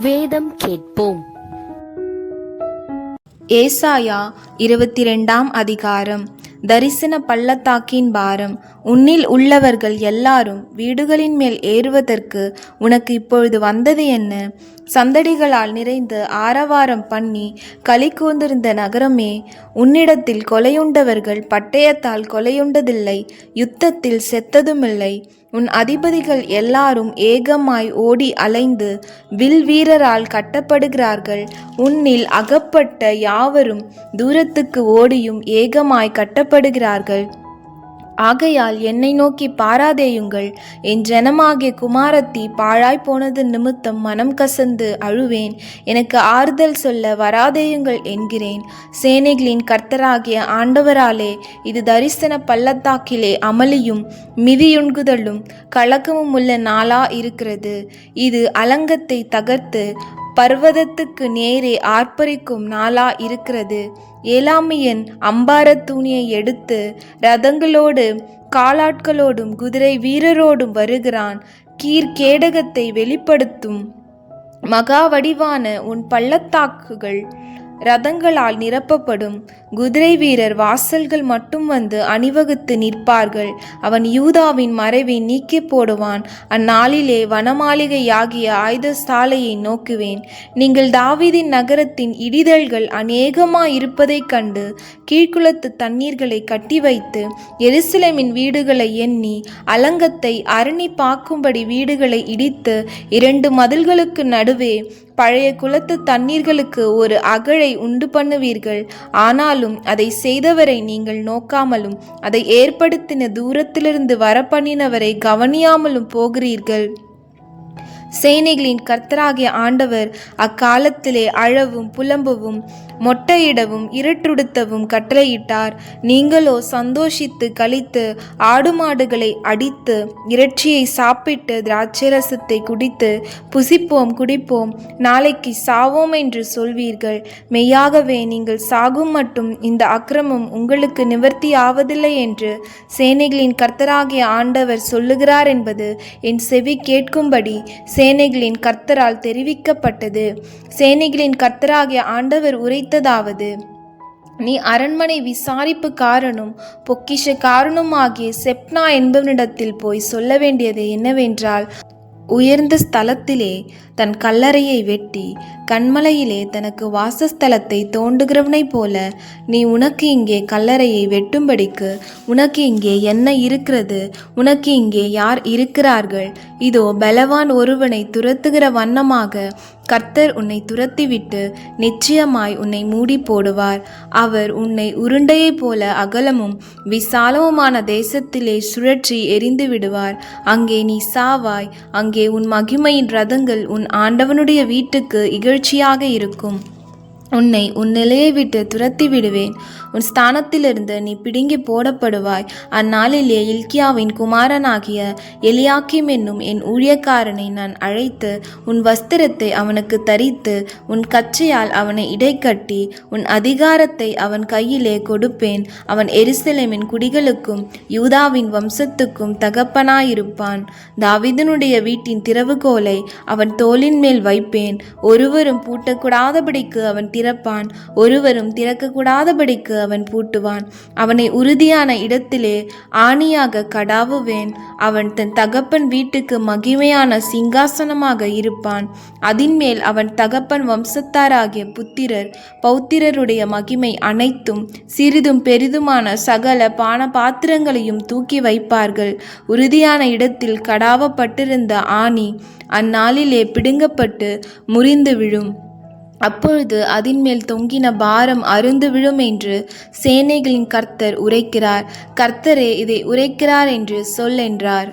வேதம் கேட்போம். ஏசாயா 22 அதிகாரம். தரிசன பள்ளத்தாக்கின் பாரம். உன்னில் உள்ளவர்கள் எல்லாரும் வீடுகளின் மேல் ஏறுவதற்கு உனக்கு இப்பொழுது வந்தது என்ன? சந்தடிகளால் நிறைந்து ஆரவாரம் பண்ணி களி கூர்ந்திருந்த நகரமே, உன்னிடத்தில் கொலையுண்டவர்கள் பட்டயத்தால் கொலையுண்டதில்லை, யுத்தத்தில் செத்ததுமில்லை. உன் அதிபதிகள் எல்லாரும் ஏகமாய் ஓடி அலைந்து வில் வீரரால் கட்டப்படுகிறார்கள். உன்னில் அகப்பட்ட யாவரும் தூரத்துக்கு ஓடியும் ஏகமாய் கட்டப்படுகிறார்கள். ஆகையால் என்னை நோக்கி பாராதேயுங்கள். என் ஜனமாகிய குமாரத்தி பாழாய் போனது நிமித்தம் மனம் கசந்து அழுவேன். எனக்கு ஆறுதல் சொல்ல வராதேயுங்கள் என்கிறேன். சேனைகளின் கர்த்தராகிய ஆண்டவராலே இது தரிசன பள்ளத்தாக்கிலே அமளியும் மிதியுண்குதலும் கலக்கமும் உள்ள நாளா இருக்கிறது. இது அலங்கத்தை தகர்த்து பர்வதத்துக்கு நேரே ஆர்ப்பரிக்கும் நாளா இருக்கிறது. ஏலாமியன் அம்பாரத் தூணியை எடுத்து இரதங்களோடு காலாட்களோடும் குதிரை வீரரோடும் வருகிறான். கீர்கேடகத்தை வெளிப்படுத்தும் மகா வடிவான உன் பள்ளத்தாக்குகள் இரதங்களால் நிரப்பப்படும். குதிரை வீரர் வாசல்கள் மட்டும் வந்து அணிவகுத்து நிற்பார்கள். அவன் யூதாவின் மறைவை நீக்கி போடுவான். அந்நாளிலே வனமாளிகையாகிய ஆயுத சாலையை நோக்குவேன். நீங்கள் தாவீதின் நகரத்தின் இடிதல்கள் அநேகமாயிருப்பதைக் கண்டு கீழ்குளத்து தண்ணீர்களை கட்டி வைத்து எருசலேமின் வீடுகளை எண்ணி அலங்கத்தை அரணி பாக்கும்படி வீடுகளை இடித்து 2 மதில்களுக்கு நடுவே பழைய குளத்து தண்ணீர்களுக்கு ஒரு அகழை உண்டு பண்ணுவீர்கள். ஆனாலும் அதை செய்தவரை நீங்கள் நோக்காமலும் அதை ஏற்படுத்தின தூரத்திலிருந்து வரப்பண்ணினவரை கவனியாமலும் போகிறீர்கள். சேனைகளின் கர்த்தராகிய ஆண்டவர் அக்காலத்திலே அழவும் புலம்பவும் மொட்டையிடவும் இருட்டுடுத்தவும் கட்டளையிட்டார். நீங்களோ சந்தோஷித்து களித்து ஆடு மாடுகளை அடித்து இறைச்சியை சாப்பிட்டு திராட்சரசத்தை குடித்து புசிப்போம் குடிப்போம், நாளைக்கு சாவோம் என்று சொல்வீர்கள். மெய்யாகவே நீங்கள் சாகும் மட்டும் இந்த அக்கிரமம் உங்களுக்கு நிவர்த்தி ஆவதில்லை என்று சேனைகளின் கர்த்தராகிய ஆண்டவர் சொல்லுகிறார் என்பது என் செவி கேட்கும்படி சேனைகளின் கர்த்தரால் தெரிவிக்கப்பட்டது. சேனைகளின் கர்த்தராகிய ஆண்டவர் உரைத்ததாவது: நீ அரண்மனை விசாரிப்புக்காரனும் பொக்கிஷக்காரனுமாகிய செப்னா என்பவனிடத்தில் போய் சொல்ல வேண்டியது என்னவென்றால், உயர்ந்த ஸ்தலத்திலே தன் கல்லறையை வெட்டி கண்மலையிலே தனக்கு வாசஸ்தலத்தை தோண்டுகிறவனைப் போல நீ உனக்கு இங்கே கல்லறையை வெட்டும்படிக்கு உனக்கு இங்கே என்ன இருக்கிறது? உனக்கு இங்கே யார் இருக்கிறார்கள்? இதோ பலவான் ஒருவனை துரத்துகிற வண்ணமாக கர்த்தர் உன்னை துரத்திவிட்டு நிச்சயமாய் உன்னை மூடி போடுவார். அவர் உன்னை உருண்டையைப் போல அகலமும் விசாலமுமான தேசத்திலே சுழற்றி எறிந்து விடுவார். அங்கே நீ சாவாய். அங்கே உன் மகிமையின் ரதங்கள் உன் ஆண்டவனுடைய வீட்டுக்கு இகழ்ச்சியாக இருக்கும். உன்னை உன் நிலையை விட்டு துரத்தி விடுவேன். உன் ஸ்தானத்திலிருந்து நீ பிடுங்கி போடப்படுவாய். அந்நாளிலே இல்க்கியாவின் குமாரனாகிய எலியாக்கிம் என்னும் என் ஊழியக்காரனை நான் அழைத்து உன் வஸ்திரத்தை அவனுக்கு தரித்து உன் கச்சையால் அவனை இடைக்கட்டி உன் அதிகாரத்தை அவன் கையிலே கொடுப்பேன். அவன் எருசலேமின் குடிகளுக்கும் யூதாவின் வம்சத்துக்கும் தகப்பனாயிருப்பான். தாவீதினுடைய வீட்டின் திறவுகோலை அவன் தோளின் மேல் வைப்பேன். ஒருவரும் பூட்டக்கூடாதபடிக்கு அவன் திறப்பான், ஒருவரும் திறக்கக்கூடாதபடிக்கு அவன் பூட்டுவான். அவனை உறுதியான இடத்திலே ஆணியாக கடாவுவேன். அவன் தன் தகப்பன் வீட்டுக்கு மகிமையான சிங்காசனமாக இருப்பான். அதின்மேல் அவன் தகப்பன் வம்சத்தாராகிய புத்திரர் பௌத்திரருடைய மகிமை அனைத்தும் சிறிதும் பெரிதுமான சகல பான பாத்திரங்களையும் தூக்கி வைப்பார்கள். உறுதியான இடத்தில் கடாவப்பட்டிருந்த ஆணி அந்நாளிலே பிடுங்கப்பட்டு முறிந்து விழும். அப்பொழுது அதின்மேல் தொங்கின பாரம் அருந்து விழும் என்று சேனைகளின் கர்த்தர் உரைக்கிறார். கர்த்தரே இதை உரைக்கிறார் என்று சொல் என்றார்.